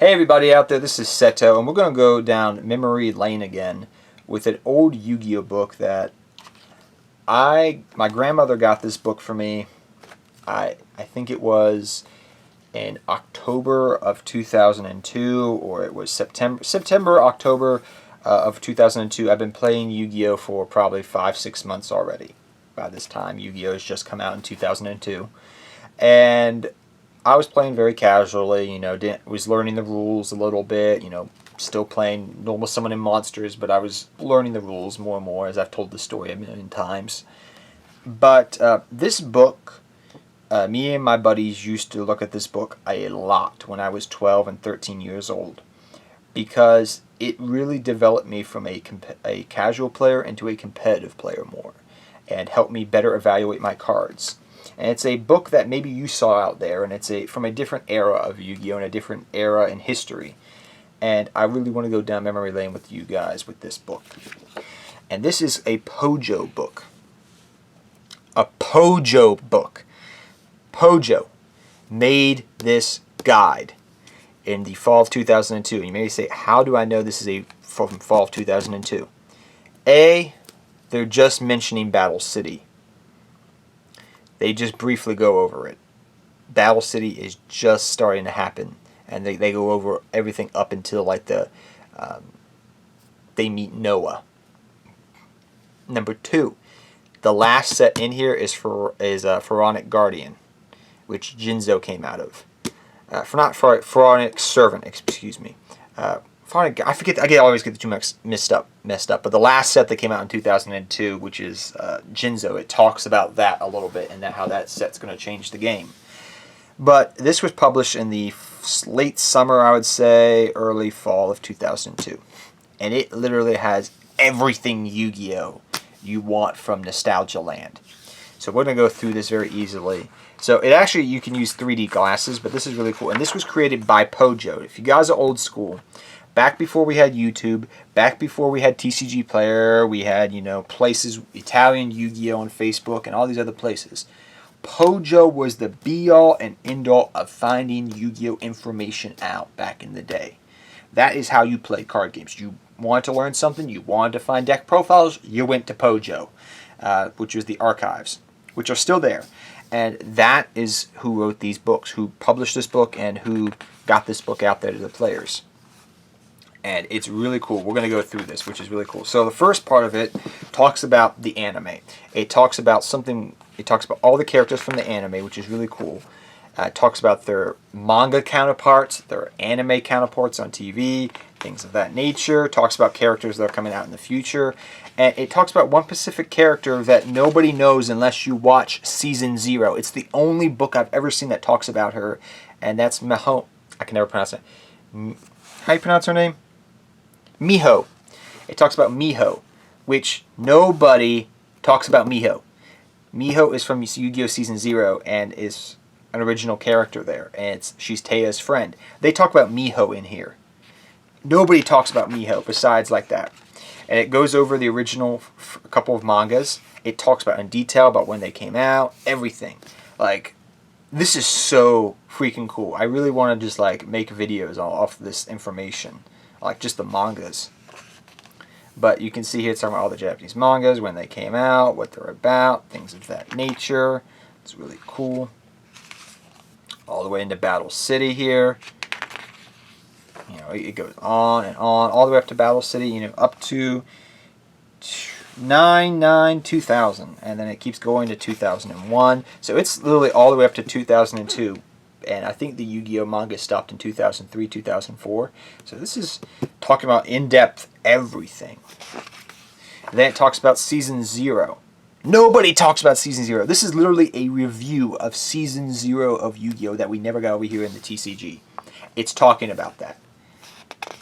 Hey everybody out there, this is Seto, and we're going to go down memory lane again with an old Yu-Gi-Oh book that my grandmother got this book for me. I think it was in October of 2002, or it was October of 2002. I've been playing Yu-Gi-Oh for probably 5-6 months already. By this time, Yu-Gi-Oh has just come out in 2002, and I was playing very casually, was learning the rules a little bit, still playing normal summoning monsters, but I was learning the rules more and more as I've told the story a million times. But this book, me and my buddies used to look at this book a lot when I was 12 and 13 years old, because it really developed me from a casual player into a competitive player more, and helped me better evaluate my cards. And it's a book that maybe you saw out there, and it's from a different era of Yu-Gi-Oh! And a different era in history. And I really want to go down memory lane with you guys with this book. And this is a Pojo book. A Pojo book. Pojo made this guide in the fall of 2002. And you may say, how do I know this is from fall of 2002? A, they're just mentioning Battle City. They just briefly go over it. Battle City is just starting to happen, and they go over everything up until like they meet Noah. Number 2, the last set in here is Pharaonic Guardian, which Jinzo came out of. Pharaonic Servant, excuse me. I forget. I always get the two messed up. But the last set that came out in 2002, which is Jinzo, it talks about that a little bit and how that set's going to change the game. But this was published in the late summer, I would say, early fall of 2002, and it literally has everything Yu-Gi-Oh you want from Nostalgia Land. So we're going to go through this very easily. So it actually, you can use 3D glasses, but this is really cool. And this was created by Pojo. If you guys are old school, back before we had YouTube, back before we had TCG Player, we had, places, Italian Yu-Gi-Oh! On Facebook and all these other places. Pojo was the be-all and end-all of finding Yu-Gi-Oh! Information out back in the day. That is how you play card games. You wanted to learn something, you wanted to find deck profiles, you went to Pojo, which was the archives, which are still there. And that is who wrote these books, who published this book, and who got this book out there to the players. And it's really cool. We're going to go through this, which is really cool. So the first part of it talks about the anime. It talks about all the characters from the anime, which is really cool. It talks about their manga counterparts, their anime counterparts on TV, things of that nature. It talks about characters that are coming out in the future. And it talks about one specific character that nobody knows unless you watch Season 0. It's the only book I've ever seen that talks about her, and that's Miho. I can never pronounce it. How do you pronounce her name? Miho. It talks about Miho, which nobody talks about Miho. Miho is from Yu-Gi-Oh! Season 0 and is an original character there, and she's Teia's friend. They talk about Miho in here. Nobody talks about Miho besides like that. And it goes over the original couple of mangas. It talks about in detail about when they came out, everything. Like, this is so freaking cool. I really want to just make videos off this information. Like just the mangas. But you can see here it's talking about all the Japanese mangas, when they came out, what they're about, things of that nature. It's really cool. All the way into Battle City here. It goes on and on, all the way up to Battle City, up to 9/9/2000. And then it keeps going to 2001. So it's literally all the way up to 2002. And I think the Yu-Gi-Oh! Manga stopped in 2003, 2004. So this is talking about in-depth everything. And then it talks about Season 0. Nobody talks about Season 0. This is literally a review of Season 0 of Yu-Gi-Oh! That we never got over here in the TCG. It's talking about that.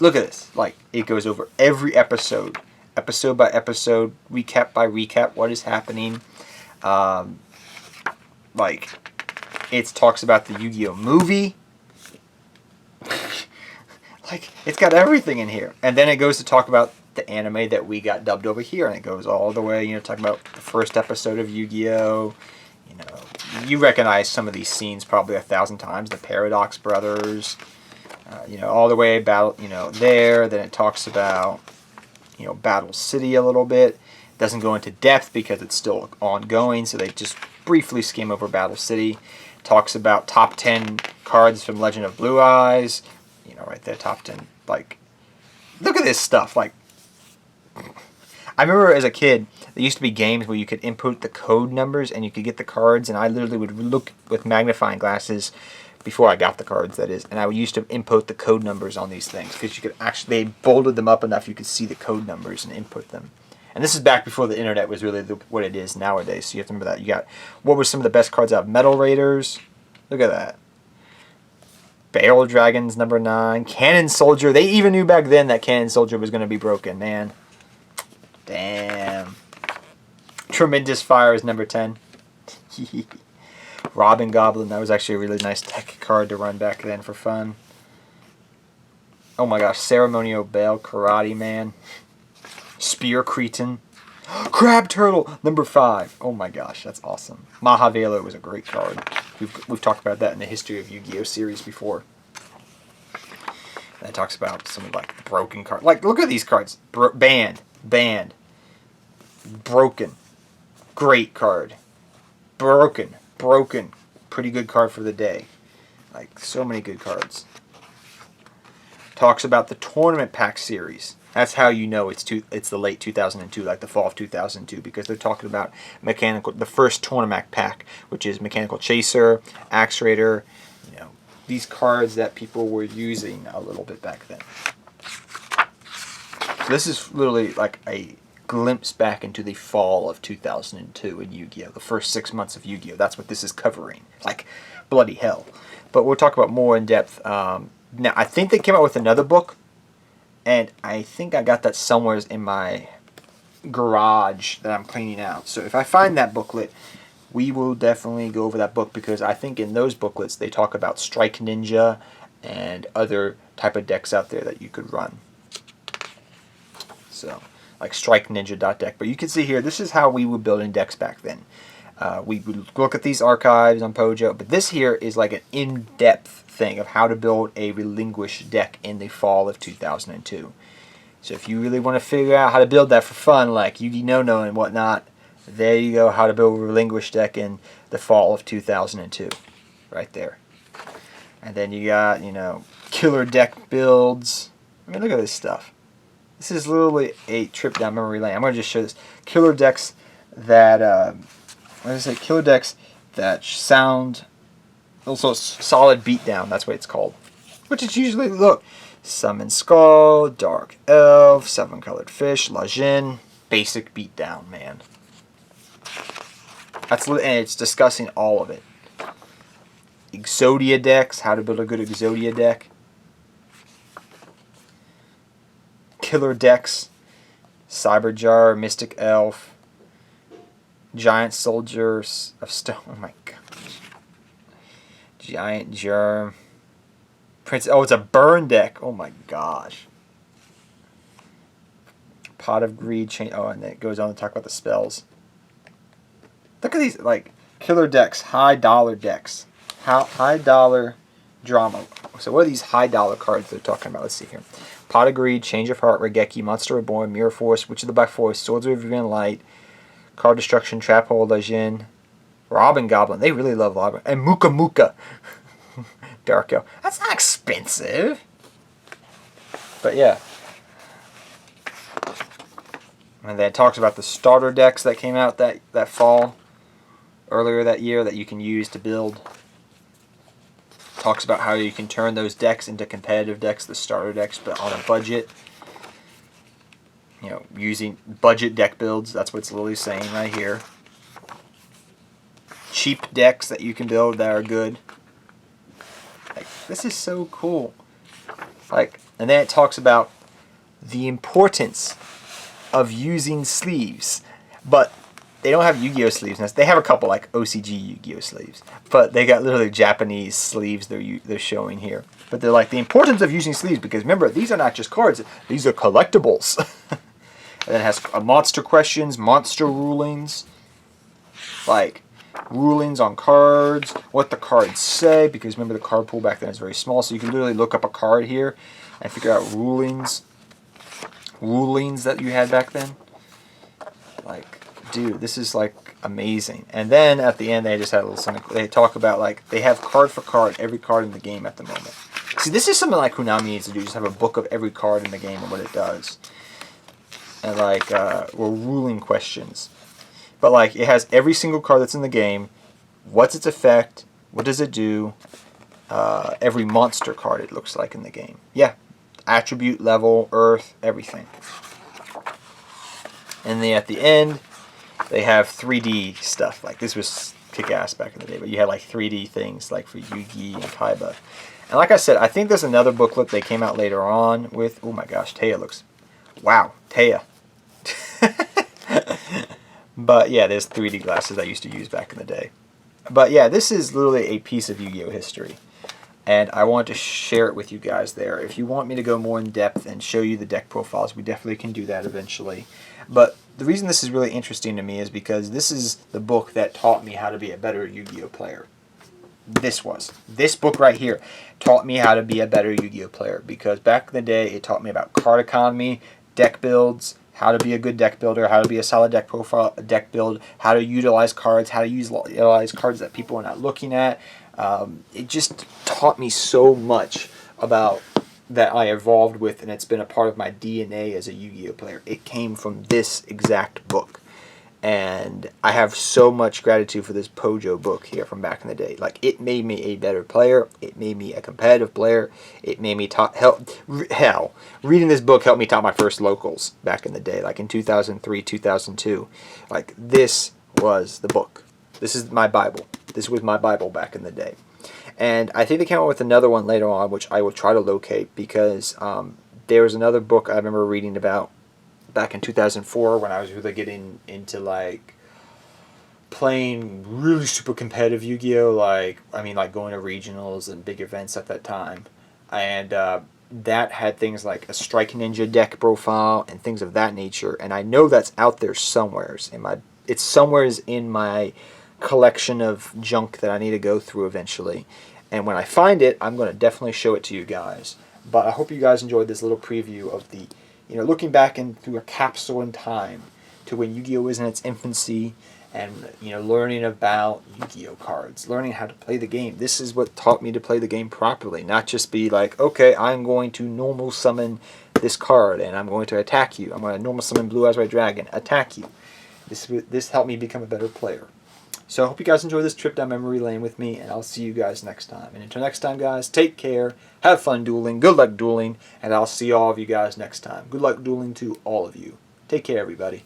Look at this. It goes over every episode. Episode by episode, recap by recap, what is happening. It talks about the Yu-Gi-Oh! Movie. It's got everything in here. And then it goes to talk about the anime that we got dubbed over here. And it goes all the way, talking about the first episode of Yu-Gi-Oh! You recognize some of these scenes probably 1,000 times. The Paradox Brothers. You know, all the way about, you know, there. Then it talks about, you know, Battle City a little bit. Doesn't go into depth because it's still ongoing, so they just briefly skim over Battle City. Talks about top 10 cards from Legend of Blue Eyes. You know, right there, top 10. Like, look at this stuff. Like, I remember as a kid, there used to be games where you could input the code numbers and you could get the cards, and I literally would look with magnifying glasses before I got the cards, that is, and I used to input the code numbers on these things because you could actually, they bolded them up enough you could see the code numbers and input them. And this is back before the internet was really what it is nowadays, so you have to remember that. You got, what were some of the best cards out? Metal Raiders, look at that. Barrel Dragons, number 9. Cannon Soldier, they even knew back then that Cannon Soldier was going to be broken, man. Damn. Tremendous Fire is number 10. Robin Goblin, that was actually a really nice tech card to run back then for fun. Oh my gosh, Ceremonial Bell, Karate Man. Spear Cretin. Crab Turtle, number 5. Oh my gosh, that's awesome. Mahavela was a great card. We've talked about that in the history of Yu-Gi-Oh series before. That talks about some like broken cards. Like, look at these cards. Banned. Broken. Great card. Broken. Pretty good card for the day. Like, so many good cards. Talks about the tournament pack series. That's how you know it's the late 2002, like the fall of 2002, because they're talking about the first tournament pack, which is Mechanical Chaser, Axe Raider, you know, these cards that people were using a little bit back then. So this is literally like a glimpse back into the fall of 2002 in Yu-Gi-Oh! The first 6 months of Yu-Gi-Oh! That's what this is covering. Like, bloody hell. But we'll talk about more in depth. Now, I think they came out with another book, and I think I got that somewhere in my garage that I'm cleaning out. So if I find that booklet, we will definitely go over that book, because I think in those booklets they talk about Strike Ninja and other type of decks out there that you could run. So, like Strike Ninja deck. But you can see here, this is how we were building decks back then. We would look at these archives on Pojo, but this here is like an in-depth thing of how to build a relinquished deck in the fall of 2002. So if you really want to figure out how to build that for fun, like Yugi No and whatnot, there you go, how to build a relinquished deck in the fall of 2002. Right there. And then you got, you know, killer deck builds. I mean, look at this stuff. This is literally a trip down memory lane. I'm going to just show this. Killer decks that, killer decks that sound, also solid beatdown, that's what it's called. Which is usually, look, Summon Skull, Dark Elf, 7-Colored Fish, Lajin, basic beatdown, man. And it's discussing all of it. Exodia decks, how to build a good Exodia deck. Killer decks, Cyberjar, Mystic Elf, Giant Soldiers of Stone. Oh my gosh. Giant Germ. Prince. Oh, it's a burn deck. Oh my gosh. Pot of Greed. Oh, and then it goes on to talk about the spells. Look at these, like, killer decks, high dollar decks. High dollar drama. So what are these high dollar cards they're talking about? Let's see here. Pot of Greed, Change of Heart, Regeki, Monster Reborn, Mirror Force, Witch of the Black Forest, Swords of Revealing Light, Card Destruction, Trap Hole, Lajin, Robin Goblin. They really love Robin. And Muka Muka. Dark Elf. That's not expensive. But yeah. And then it talks about the starter decks that came out that fall, earlier that year, that you can use to build. Talks about how you can turn those decks into competitive decks, the starter decks, but on a budget. You know, using budget deck builds. That's what it's literally saying right here. Cheap decks that you can build that are good. Like, this is so cool. Like, and then it talks about the importance of using sleeves, but they don't have Yu-Gi-Oh sleeves. They have a couple like OCG Yu-Gi-Oh sleeves, but they got literally Japanese sleeves they're showing here. But they're like the importance of using sleeves, because remember, these are not just cards; these are collectibles. And then it has monster questions, monster rulings. Like, rulings on cards, what the cards say, because remember the card pool back then is very small, so you can literally look up a card here and figure out rulings that you had back then. Like, dude, this is like amazing. And then at the end they just had a little something, they talk about like they have card for card every card in the game at the moment. See, this is something like Konami needs to do, just have a book of every card in the game and what it does. And like ruling questions. But like it has every single card that's in the game, what's its effect, what does it do, every monster card it looks like in the game. Yeah. Attribute, level, earth, everything. And then at the end, they have 3D stuff. Like this was kick-ass back in the day, but you had like 3D things like for Yugi and Kaiba. And like I said, I think there's another booklet they came out later on with, oh my gosh, Taya looks, wow, Taya. But yeah, there's 3D glasses I used to use back in the day. But yeah, this is literally a piece of Yu-Gi-Oh history. And I want to share it with you guys there. If you want me to go more in depth and show you the deck profiles, we definitely can do that eventually. But the reason this is really interesting to me is because this is the book that taught me how to be a better Yu-Gi-Oh player. This book right here taught me how to be a better Yu-Gi-Oh player, because back in the day it taught me about card economy, deck builds, how to be a good deck builder, how to be a solid deck profile, deck build, how to utilize cards, how to utilize cards that people are not looking at. It just taught me so much about that I evolved with, and it's been a part of my DNA as a Yu-Gi-Oh player. It came from this exact book. And I have so much gratitude for this Pojo book here from back in the day. Like, it made me a better player. It made me a competitive player. It made me hell, reading this book helped me top my first locals back in the day, like in 2003, 2002. Like, this was the book. This is my Bible. This was my Bible back in the day. And I think they came out with another one later on, which I will try to locate, because there was another book I remember reading about back in 2004 when I was really getting into like playing really super competitive Yu-Gi-Oh, like going to regionals and big events at that time, and that had things like a Strike Ninja deck profile and things of that nature, and I know that's out there somewheres it's somewheres in my collection of junk that I need to go through eventually, and when I find it I'm going to definitely show it to you guys. But I hope you guys enjoyed this little preview of the looking back through a capsule in time to when Yu-Gi-Oh was in its infancy, and learning about Yu-Gi-Oh cards, learning how to play the game. This is what taught me to play the game properly, not just be like, okay, I'm going to normal summon this card and I'm going to attack you. I'm going to normal summon Blue Eyes White Dragon, attack you. This helped me become a better player. So I hope you guys enjoy this trip down memory lane with me, and I'll see you guys next time. And until next time, guys, take care, have fun dueling, good luck dueling, and I'll see all of you guys next time. Good luck dueling to all of you. Take care, everybody.